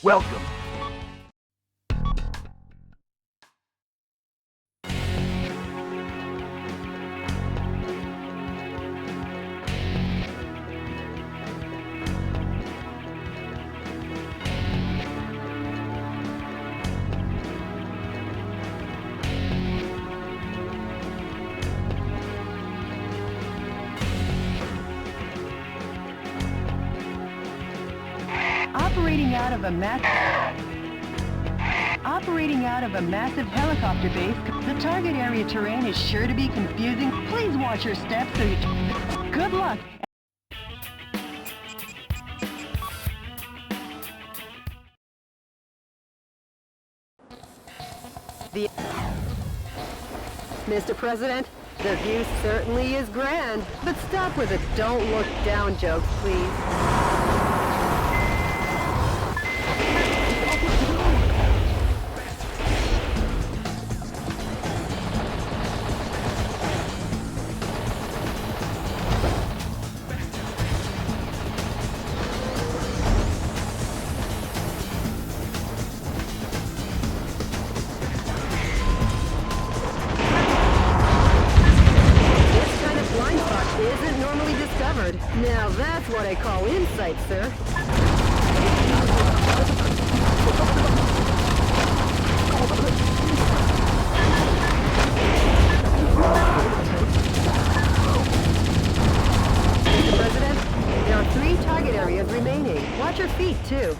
Welcome. Operating out of a massive helicopter base, the target area terrain is sure to be confusing. Please watch your steps so you... Good luck! Mr. President, the view certainly is grand, but stop with the don't look down jokes, please. Now that's what I call insight, sir. Mr. President, there are 3 target areas remaining. Watch your feet, too.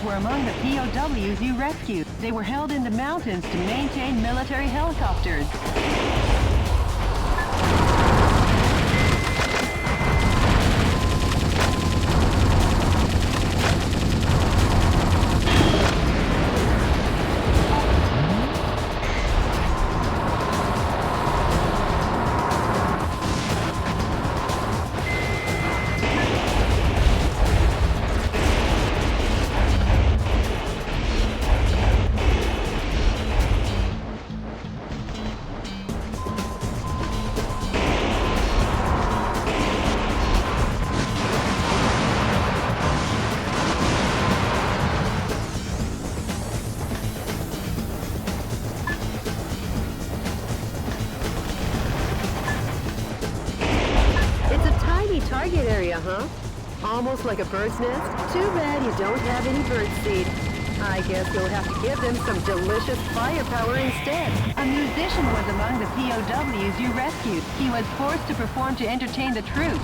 Were among the POWs you rescued. They were held in the mountains to maintain military helicopters. Target area, huh? Almost like a bird's nest? Too bad you don't have any bird seed. I guess you'll have to give them some delicious firepower instead. A musician was among the POWs you rescued. He was forced to perform to entertain the troops.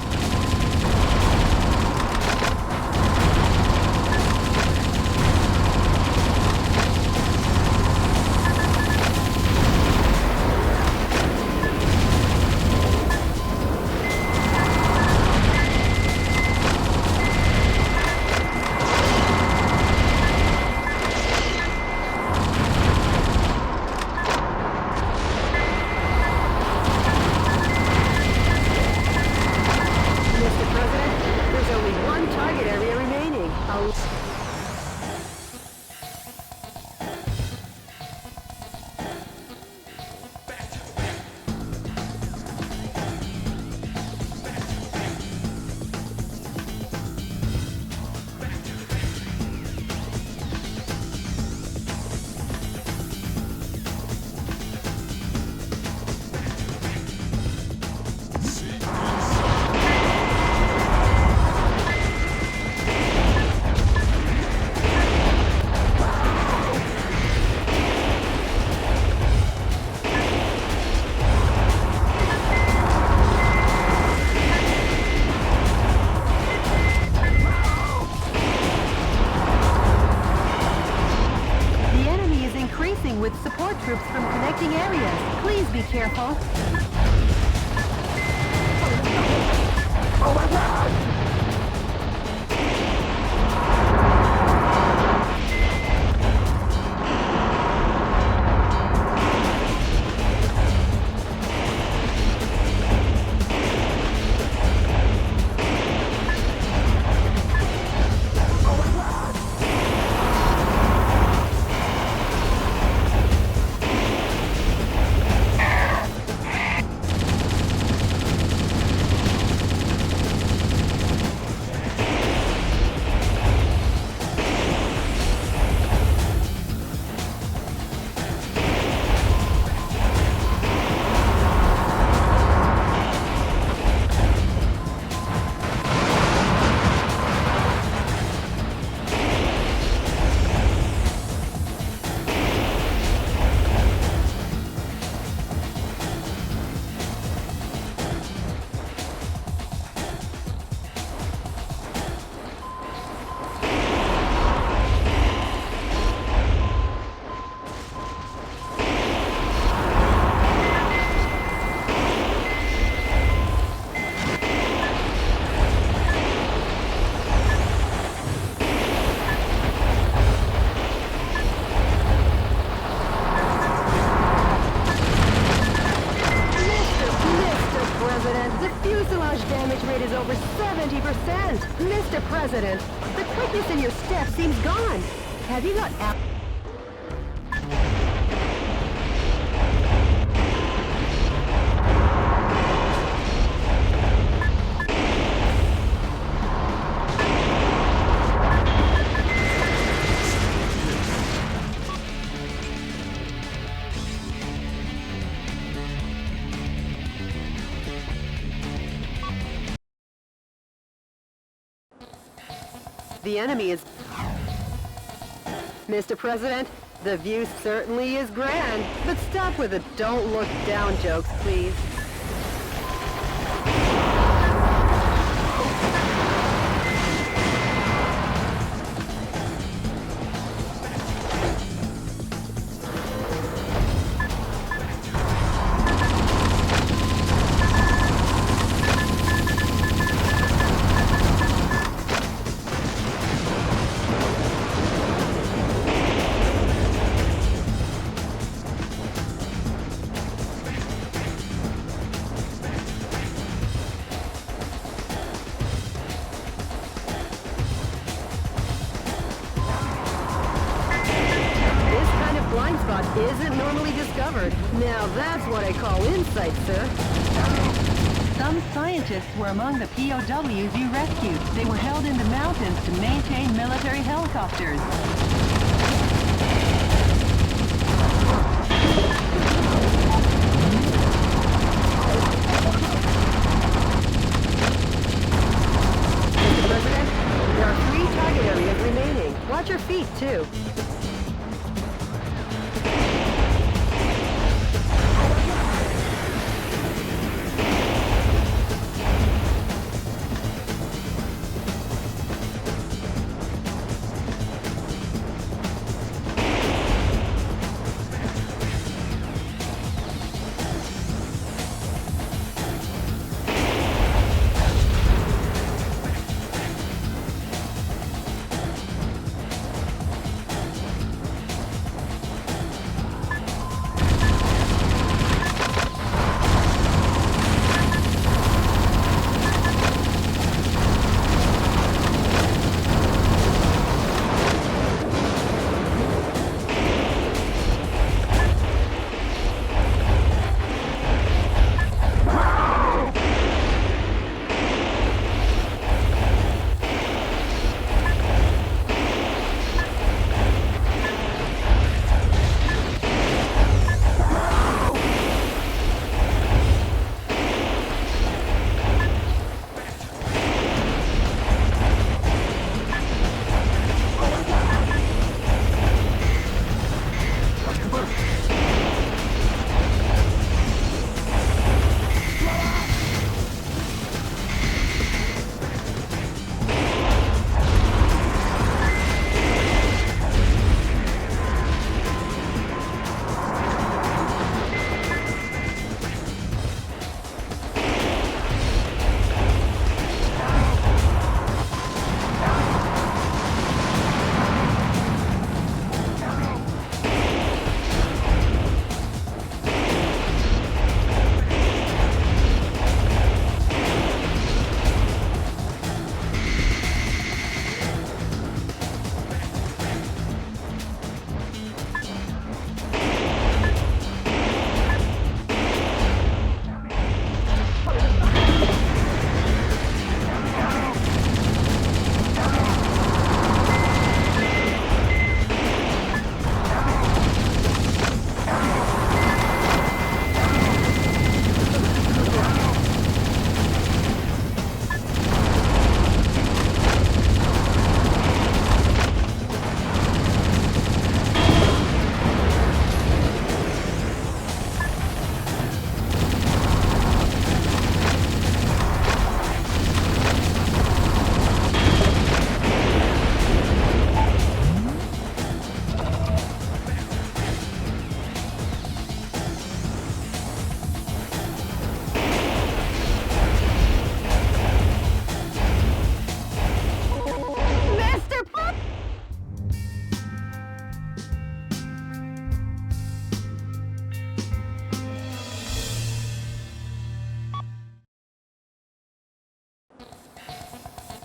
careful. Oh my god! The fuselage damage rate is over 70%! Mr. President, the quickness in your step seems gone. Have you got The enemy is... Mr. President, the view certainly is grand, but stop with the don't look down jokes, please. Isn't normally discovered. Now that's what I call insight, sir. Some scientists were among the POWs you rescued. They were held in the mountains to maintain military helicopters. Mr. President, there are 3 target areas remaining. Watch your feet, too.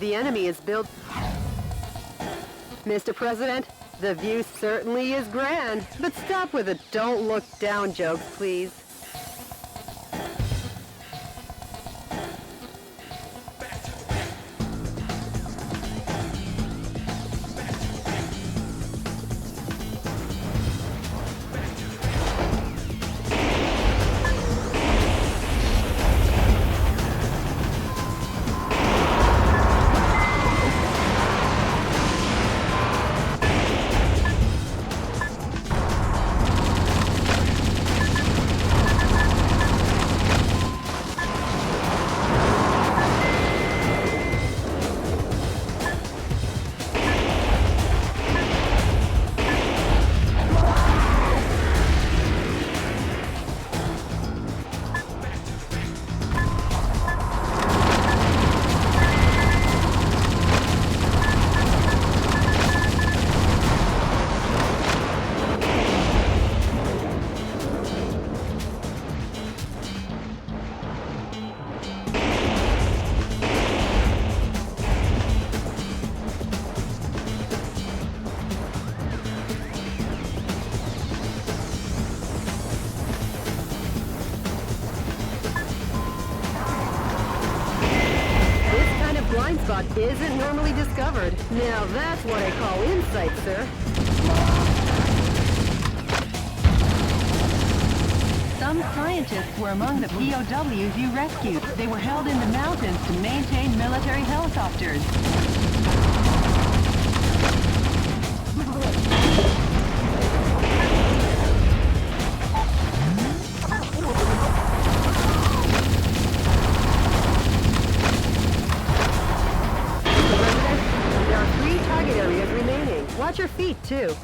The enemy is built... Mr. President, the view certainly is grand, but stop with the don't look down jokes, please. Blind spot isn't normally discovered. Now that's what I call insight, sir. Some scientists were among the POWs you rescued. They were held in the mountains to maintain military helicopters. Watch your feet, too.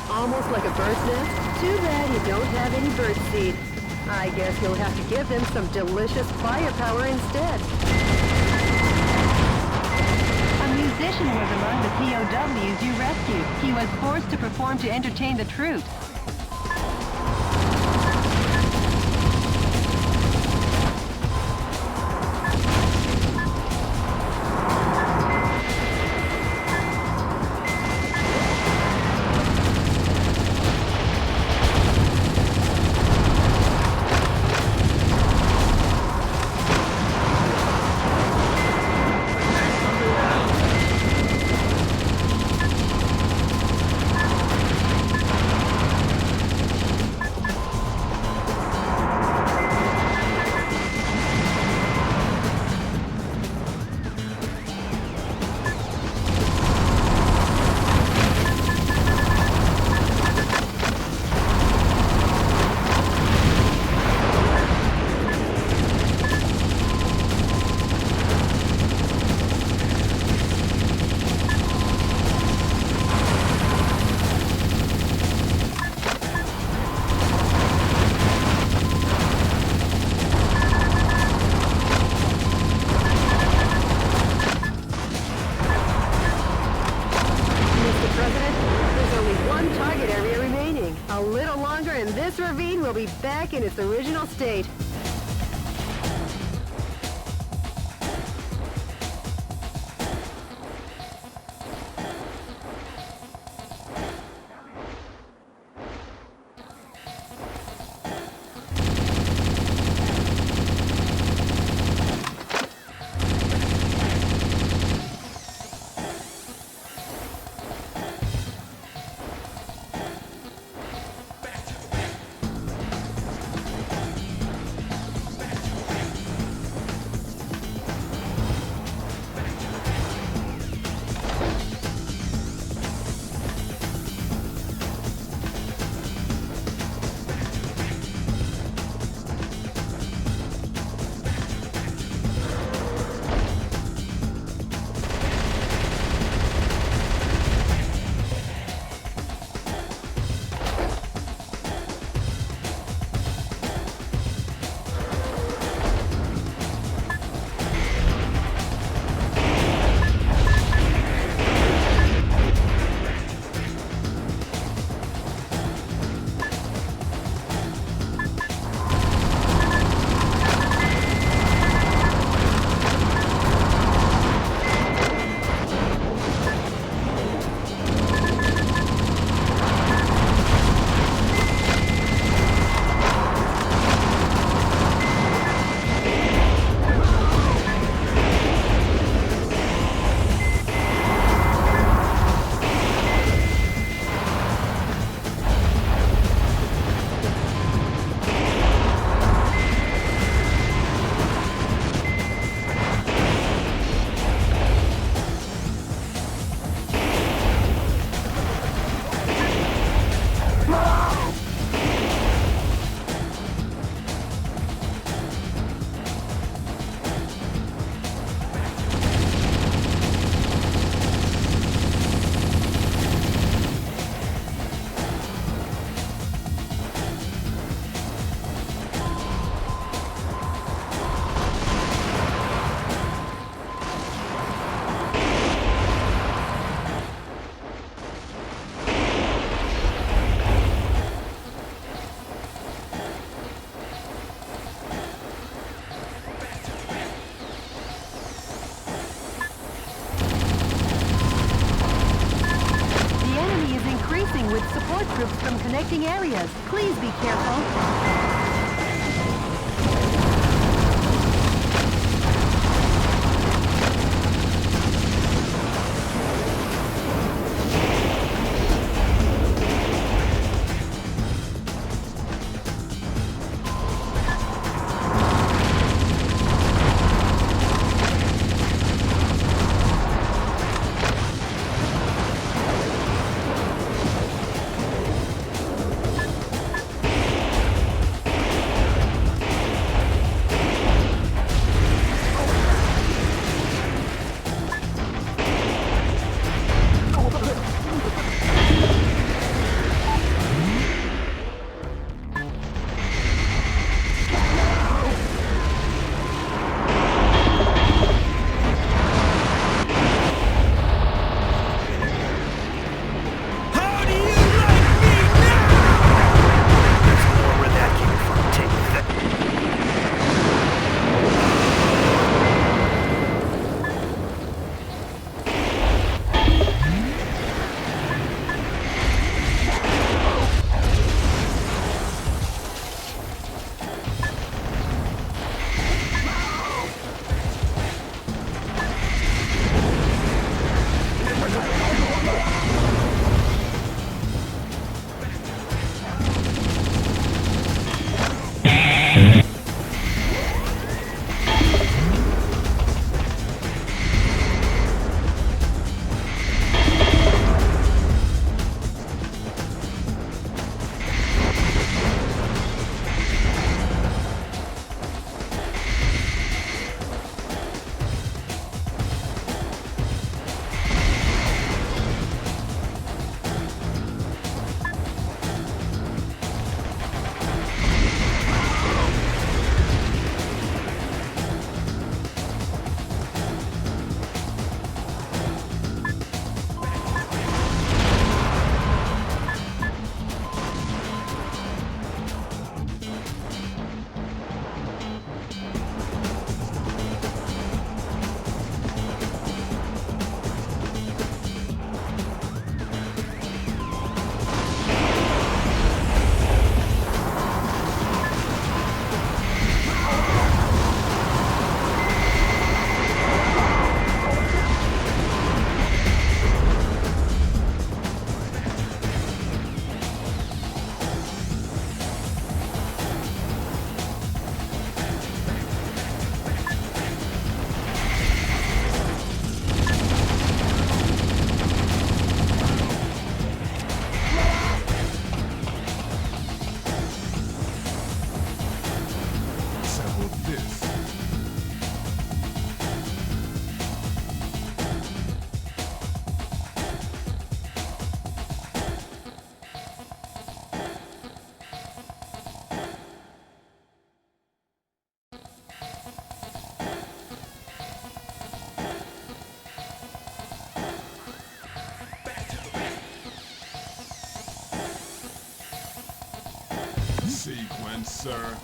Almost like a bird's nest? Too bad you don't have any bird seed. I guess you'll have to give them some delicious firepower instead. musician was among the POWs you rescued. He was forced to perform to entertain the troops. A little longer and this ravine will be back in its original state. With support groups from connecting areas. Please be careful. sequence, sir.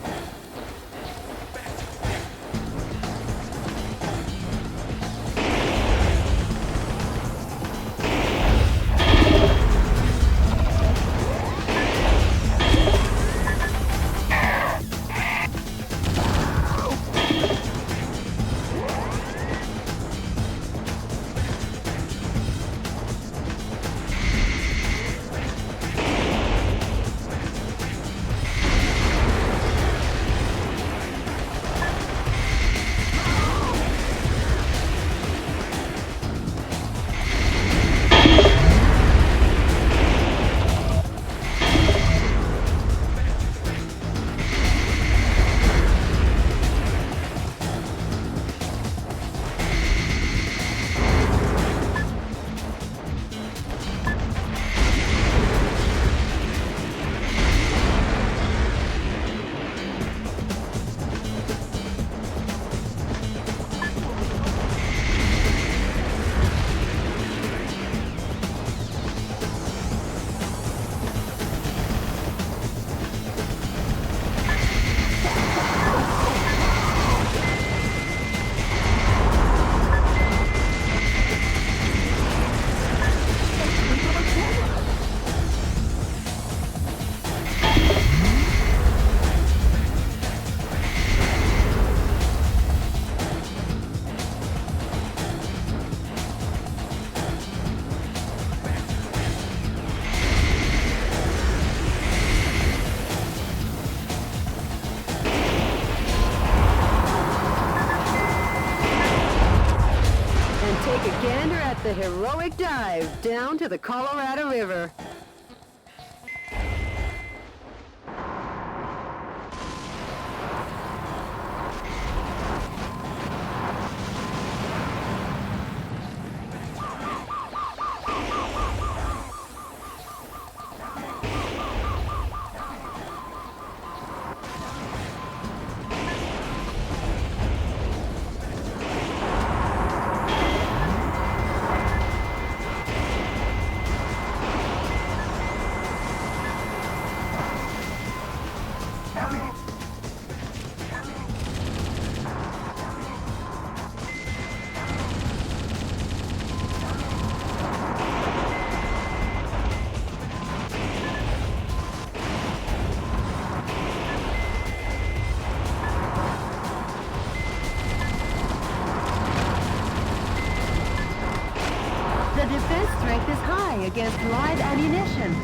Take a gander at the heroic dive down to the Colorado River. The defense strength is high against live ammunition.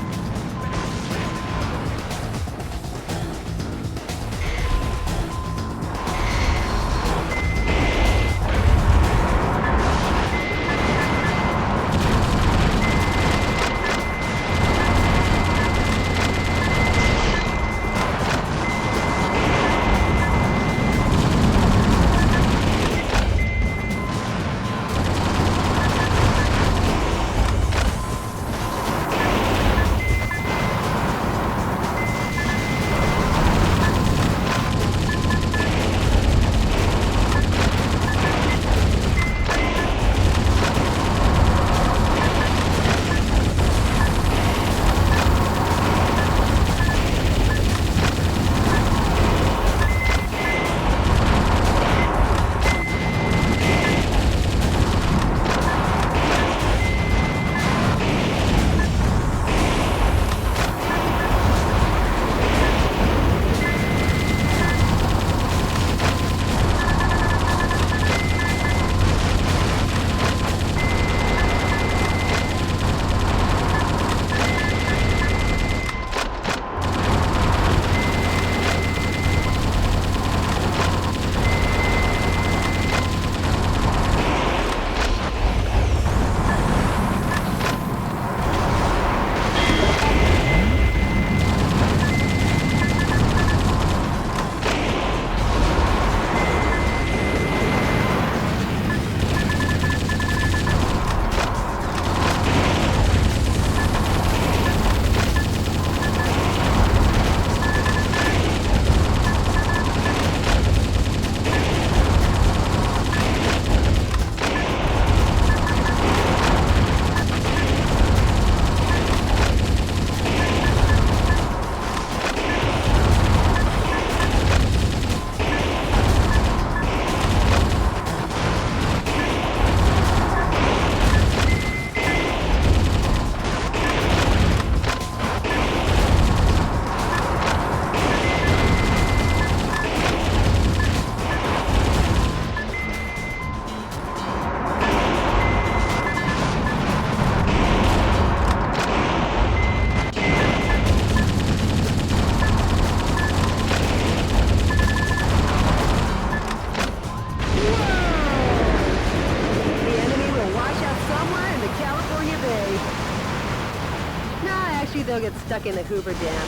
they'll get stuck in the Hoover Dam.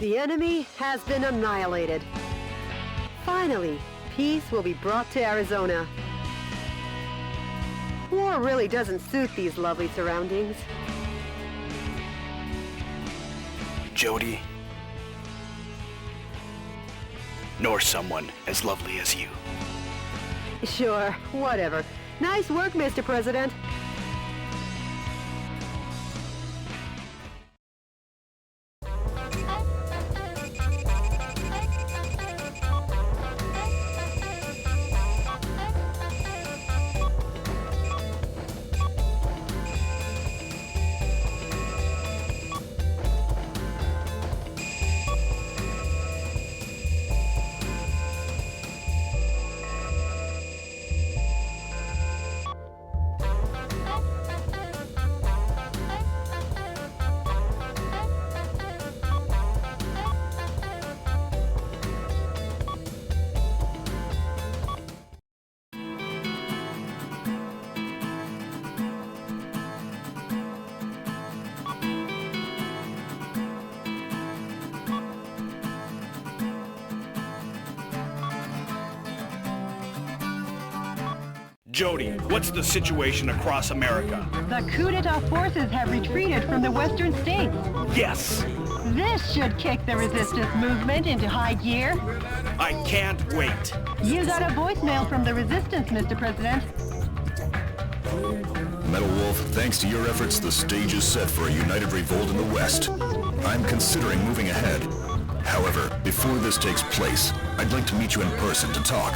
The enemy has been annihilated. Finally, peace will be brought to Arizona. War really doesn't suit these lovely surroundings. Jody, nor someone as lovely as you. Sure, whatever. Nice work, Mr. President. Jody, what's the situation across America? The coup d'etat forces have retreated from the western states. Yes! This should kick the resistance movement into high gear. I can't wait. You got a voicemail from the resistance, Mr. President. Metal Wolf, thanks to your efforts, the stage is set for a united revolt in the West. I'm considering moving ahead. However, before this takes place, I'd like to meet you in person to talk.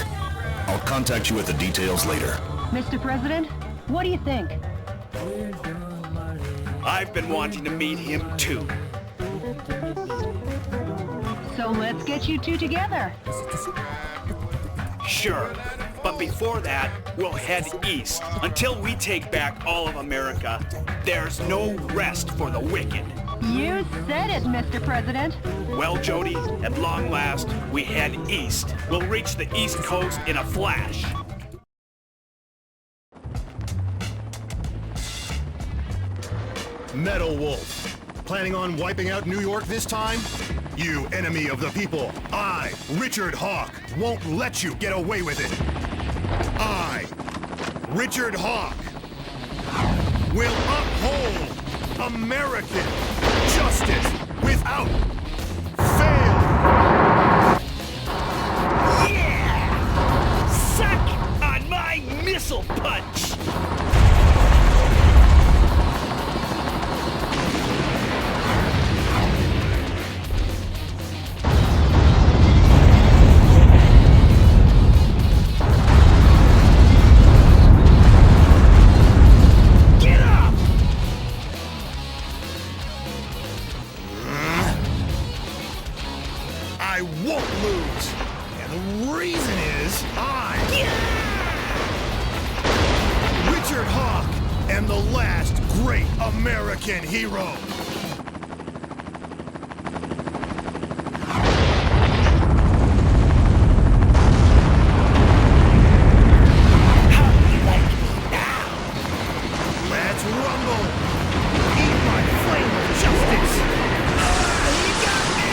I'll contact you with the details later. Mr. President, what do you think? I've been wanting to meet him too. So let's get you two together. Sure, but before that, we'll head east. Until we take back all of America, there's no rest for the wicked. You said it, Mr. President. Well, Jody, at long last, we head east. We'll reach the East Coast in a flash. Metal Wolf, planning on wiping out New York this time? You enemy of the people, I, Richard Hawk, won't let you get away with it. I, Richard Hawk, will uphold American justice without fail. Yeah! Suck on my missile punch! I won't lose. And the reason is Richard Hawk am the last great American hero. How do you like me now? Let's rumble. Eat my flame of justice. You got me!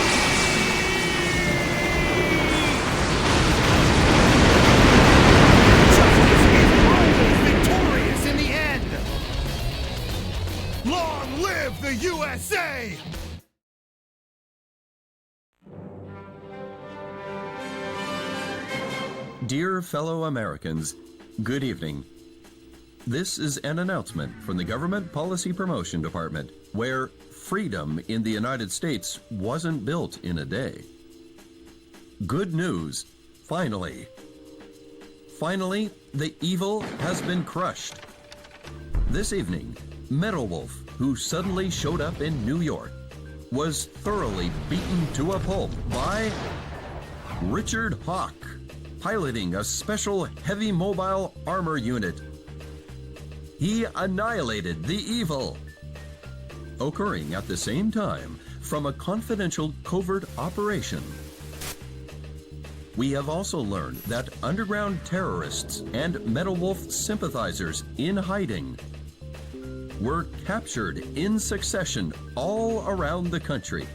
Justice is always victorious in the end! Long live the USA! Dear fellow Americans, good evening. This is an announcement from the Government Policy Promotion Department, where freedom in the United States wasn't built in a day. Good news, finally. Finally, the evil has been crushed. This evening, Metal Wolf, who suddenly showed up in New York, was thoroughly beaten to a pulp by Richard Hawk, piloting a special heavy mobile armor unit. He annihilated the evil. Occurring at the same time from a confidential covert operation. We have also learned that underground terrorists and Metal Wolf sympathizers in hiding were captured in succession all around the country.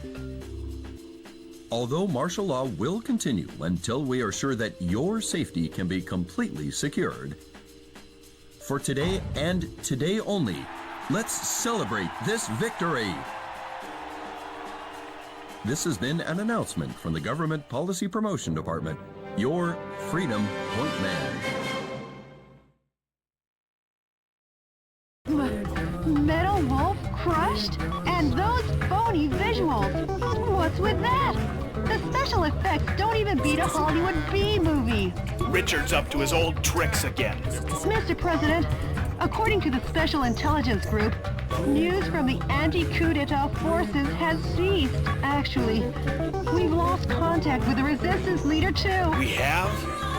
Although martial law will continue until we are sure that your safety can be completely secured, for today and today only, let's celebrate this victory. This has been an announcement from the Government Policy Promotion Department, your Freedom Point Man. Metal Wolf crushed? And those phony visuals! What's with that? The special effects don't even beat a Hollywood B movie! Richard's up to his old tricks again. Mr. President, according to the Special Intelligence Group, news from the anti-coup d'etat forces has ceased. Actually, we've lost contact with the resistance leader too. We have?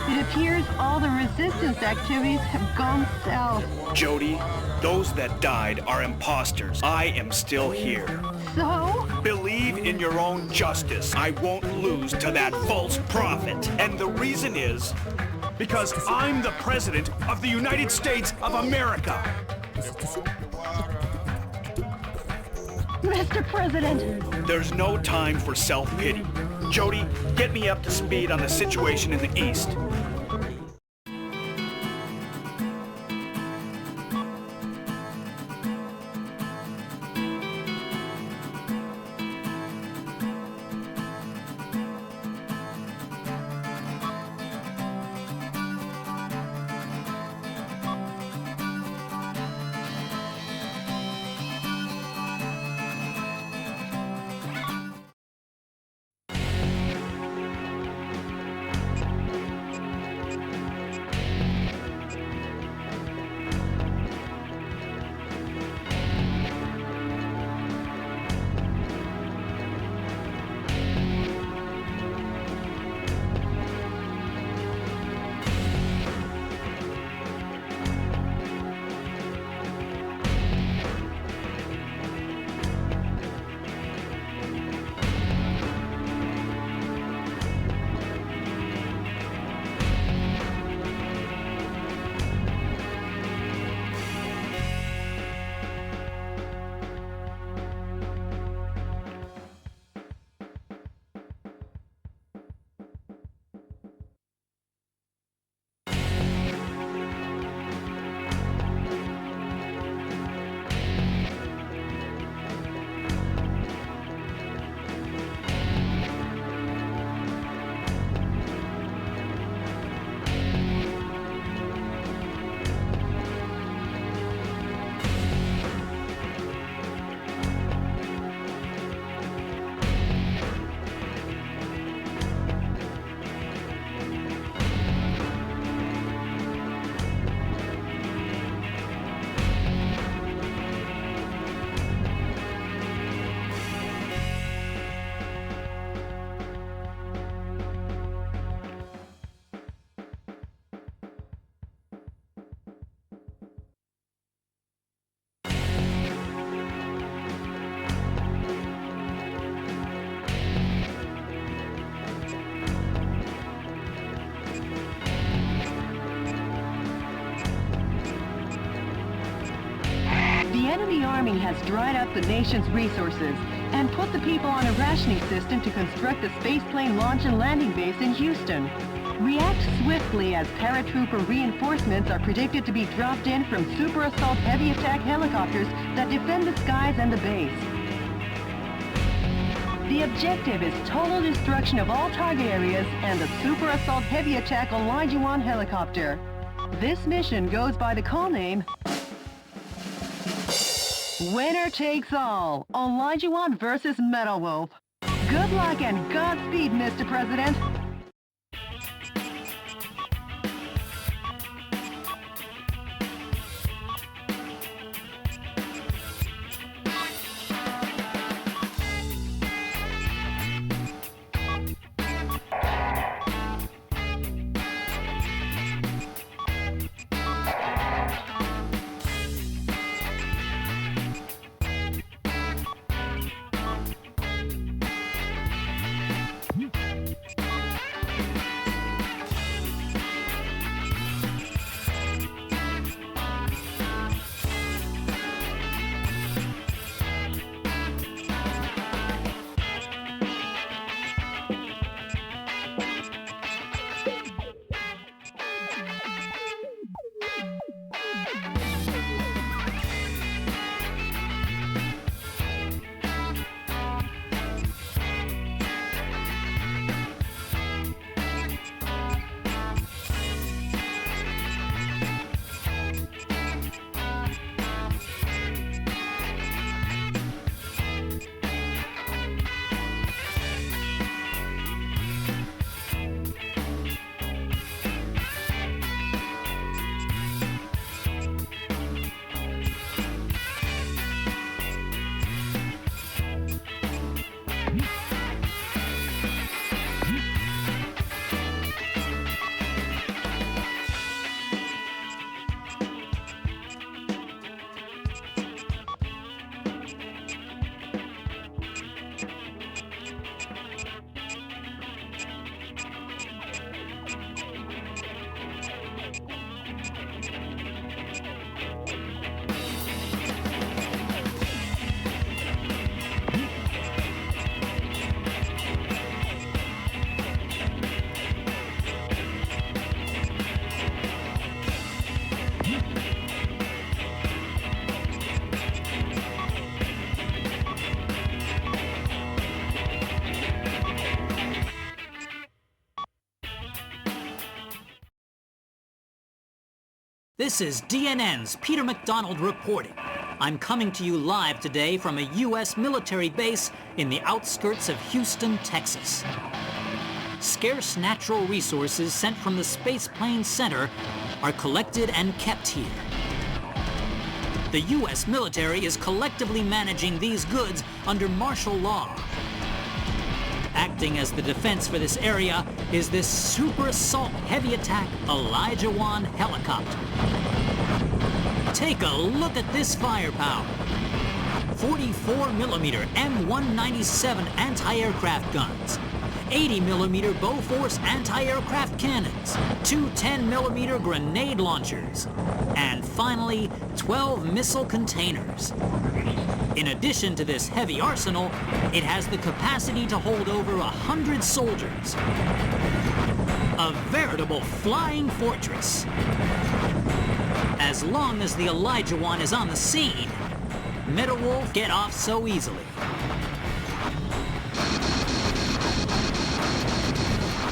It appears all the resistance activities have gone south. Jody, those that died are imposters. I am still here. So? Believe in your own justice. I won't lose to that false prophet. And the reason is because I'm the President of the United States of America. Mr. President! There's no time for self-pity. Jody, get me up to speed on the situation in the East. The enemy army has dried up the nation's resources and put the people on a rationing system to construct a spaceplane launch and landing base in Houston. React swiftly as paratrooper reinforcements are predicted to be dropped in from Super Assault heavy attack helicopters that defend the skies and the base. The objective is total destruction of all target areas and the Super Assault heavy attack Olajuwon helicopter. This mission goes by the call name Winner Takes All, Olajuwon versus Metal Wolf. Good luck and Godspeed, Mr. President. This is DNN's Peter McDonald reporting. I'm coming to you live today from a U.S. military base in the outskirts of Houston, Texas. Scarce natural resources sent from the Space Plane Center are collected and kept here. The U.S. military is collectively managing these goods under martial law. Acting as the defense for this area is this Super Assault Heavy Attack Elijah 1 helicopter. Take a look at this firepower. 44mm M197 anti-aircraft guns, 80mm Bofors anti-aircraft cannons, two 10mm grenade launchers, and finally 12 missile containers. In addition to this heavy arsenal, it has the capacity to hold over 100 soldiers. A veritable flying fortress. As long as the Elijah 1 is on the scene, Metal Wolf get off so easily.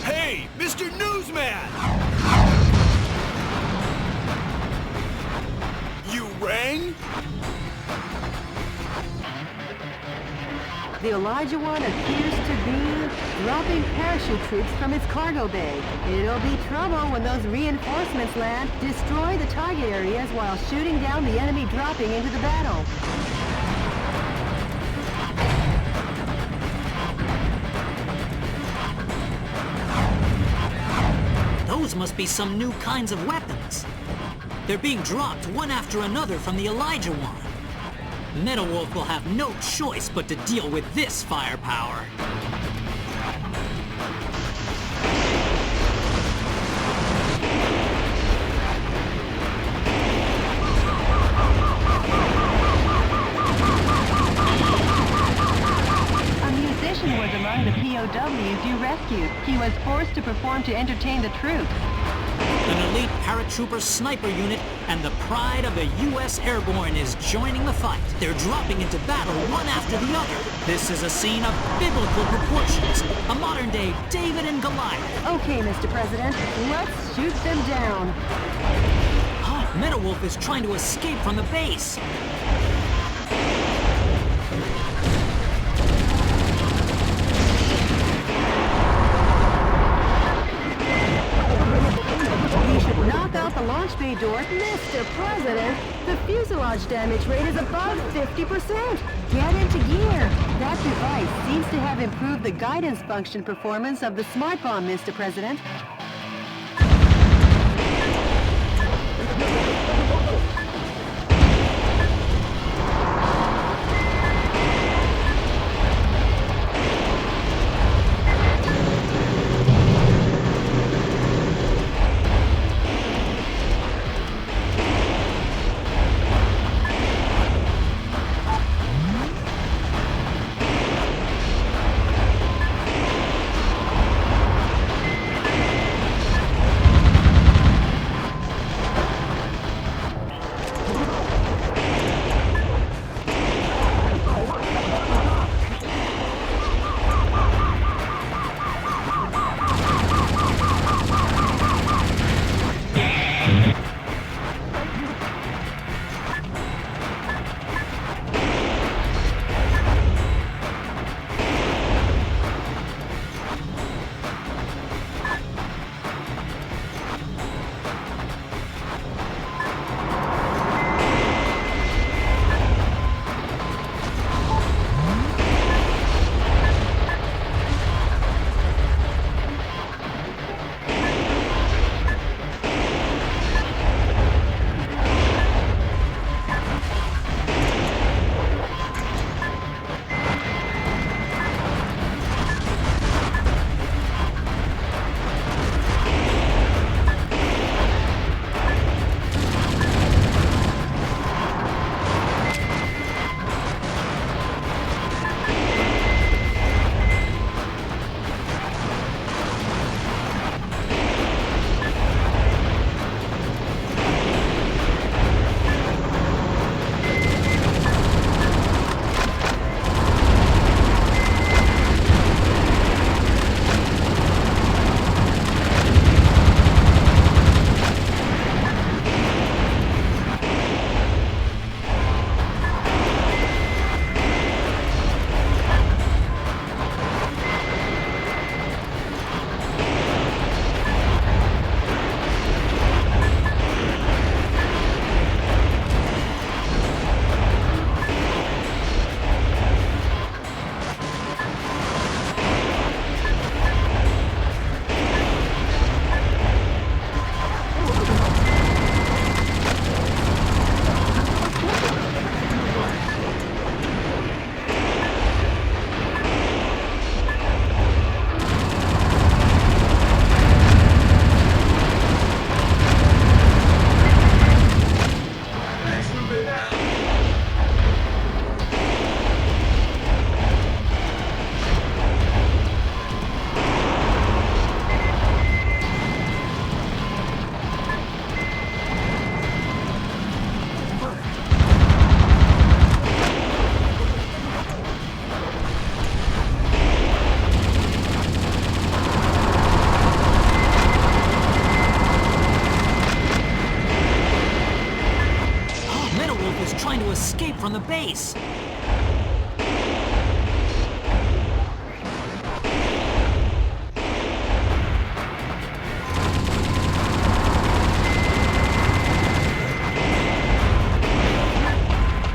Hey, Mr. Newsman! You rang? The Elijah 1 appears to be dropping parachute troops from its cargo bay. It'll be trouble when those reinforcements land, destroy the target areas while shooting down the enemy dropping into the battle. Those must be some new kinds of weapons. They're being dropped one after another from the Elijah 1. Metal Wolf will have no choice but to deal with this firepower. A musician was among the POWs you rescued. He was forced to perform to entertain the troops. An elite paratrooper sniper unit and the pride of the U.S. Airborne is joining the fight. They're dropping into battle one after the other. This is a scene of biblical proportions, a modern-day David and Goliath. Okay, Mr. President, let's shoot them down. Metal Wolf is trying to escape from the base. We should knock out the launch bay door. Mr. President, the fuselage damage rate is above 50%. Get into gear. That device seems to have improved the guidance function performance of the smart bomb, Mr. President. base.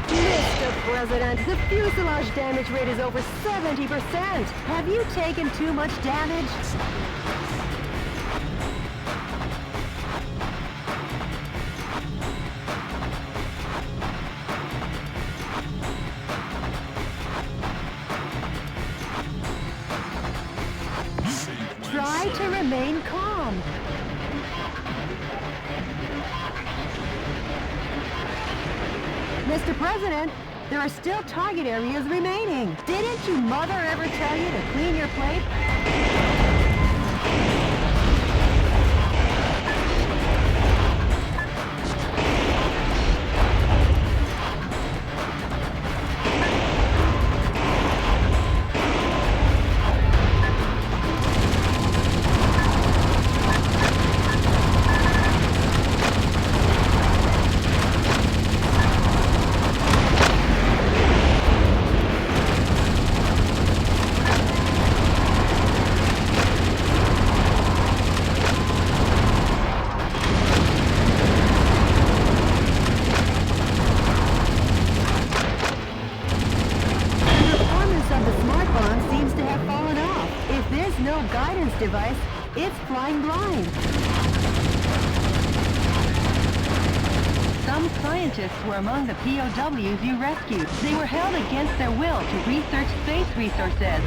Mr. President, the fuselage damage rate is over 70%. Have you taken too much damage? Try to remain calm. Mr. President, there are still target areas remaining. Didn't your mother ever tell you to clean your plate? Device, it's flying blind. Some scientists were among the POWs you rescued. They were held against their will to research space resources.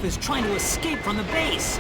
Is trying to escape from the base.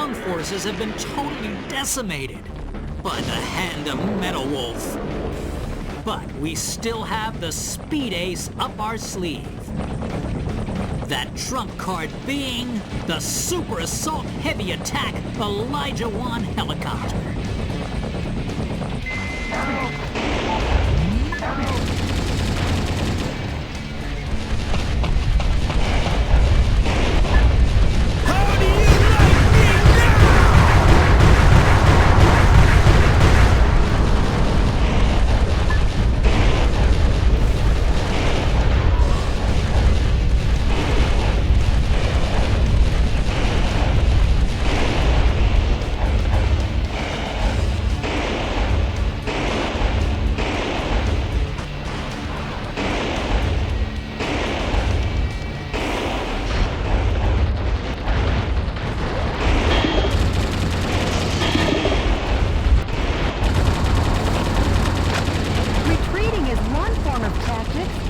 ground forces have been totally decimated by the hand of Metal Wolf. But we still have the speed ace up our sleeve. That trump card being the Super Assault Heavy Attack Elijah 1 helicopter.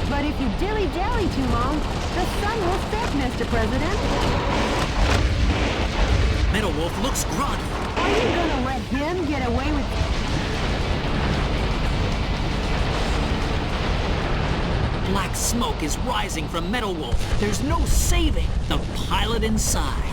But if you dilly-dally too long, the sun will set, Mr. President. Metal Wolf looks groggy. Are you gonna let him get away with... Black smoke is rising from Metal Wolf. There's no saving the pilot inside.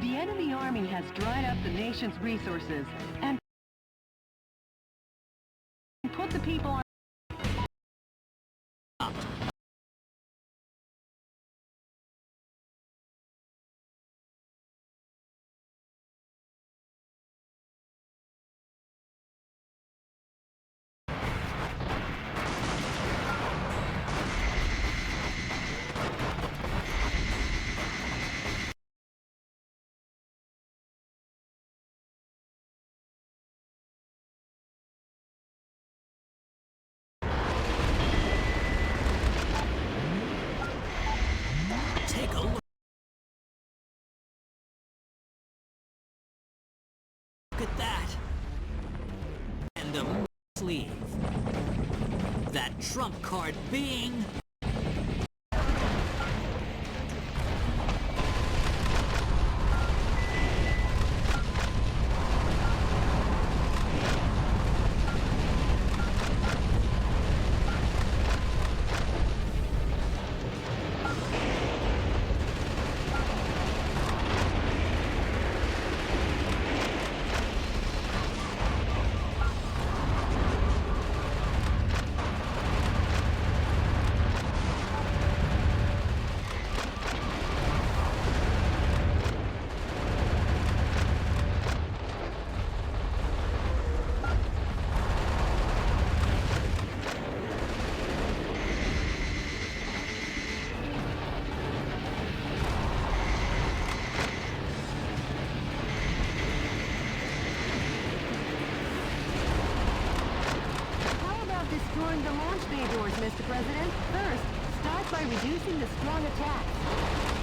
The enemy army has dried up the nation's resources and put the people on... Take a look at that. And the sleeve. That trump card being... destroying the launch bay doors, Mr. President. First, start by reducing the strong attacks.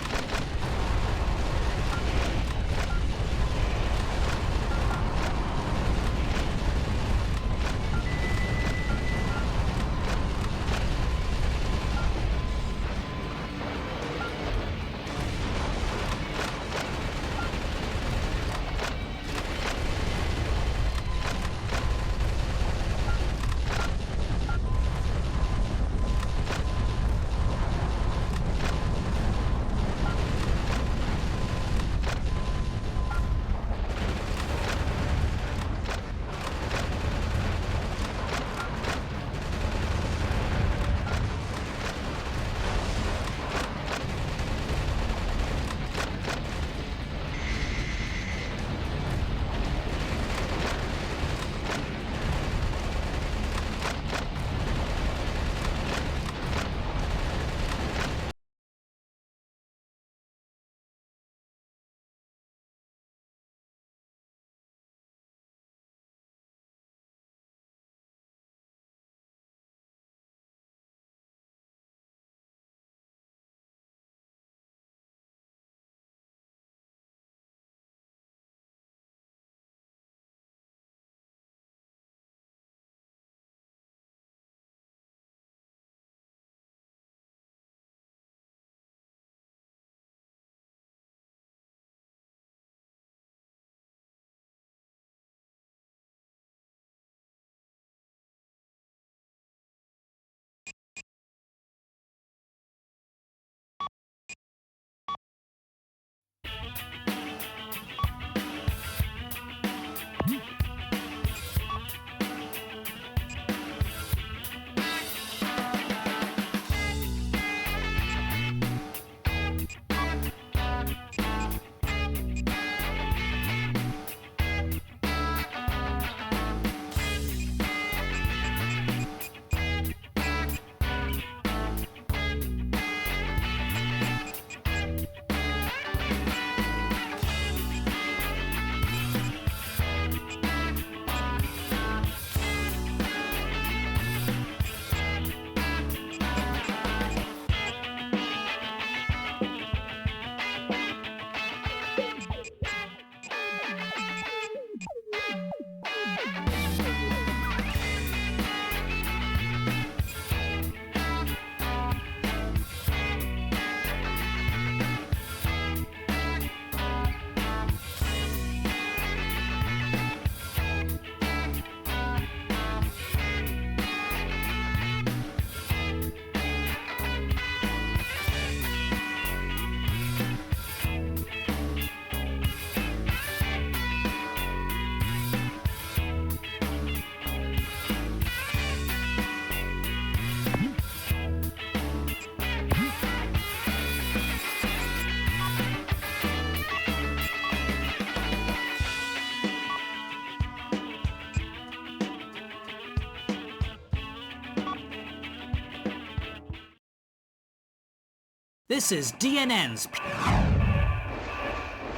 This is DNN's.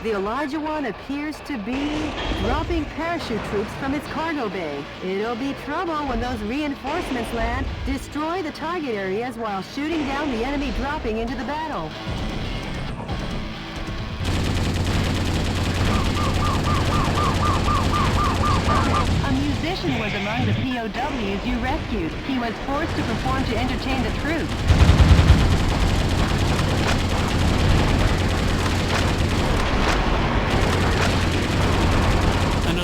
The Elijah One appears to be dropping parachute troops from its cargo bay. It'll be trouble when those reinforcements land. Destroy the target areas while shooting down the enemy dropping into the battle. A musician was among the POWs you rescued. He was forced to perform to entertain the troops.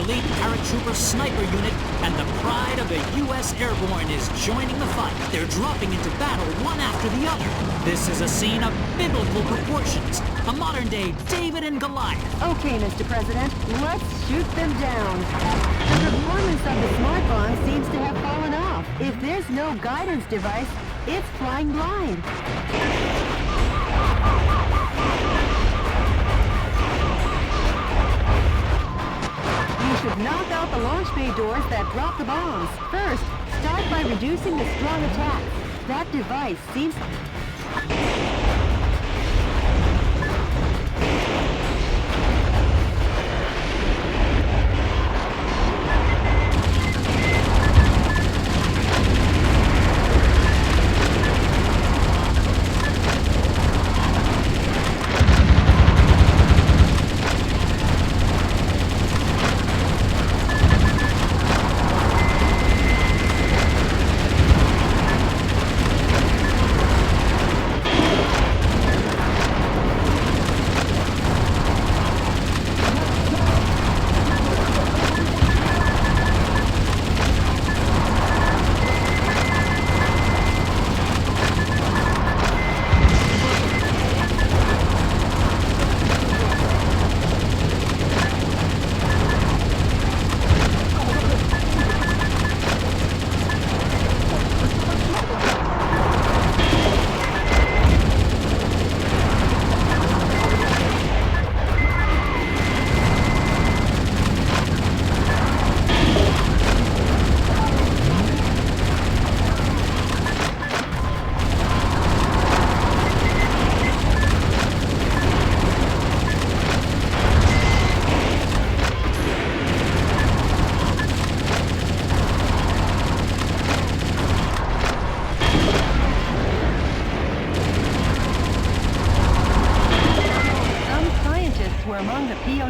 Elite paratrooper sniper unit and the pride of the U.S. Airborne is joining the fight. They're dropping into battle one after the other. This is a scene of biblical proportions, a modern-day David and Goliath. Okay, Mr. President, let's shoot them down. The performance of the smart bomb seems to have fallen off. If there's no guidance device, it's flying blind. Should knock out the launch bay doors that drop the bombs. First, start by reducing the strong attacks. That device seems...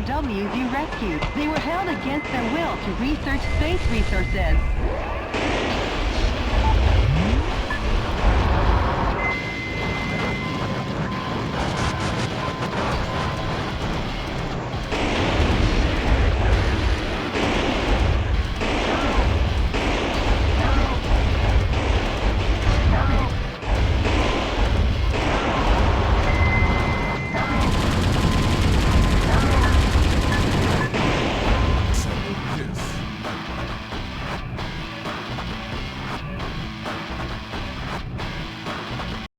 POWs you rescued. They were held against their will to research space resources.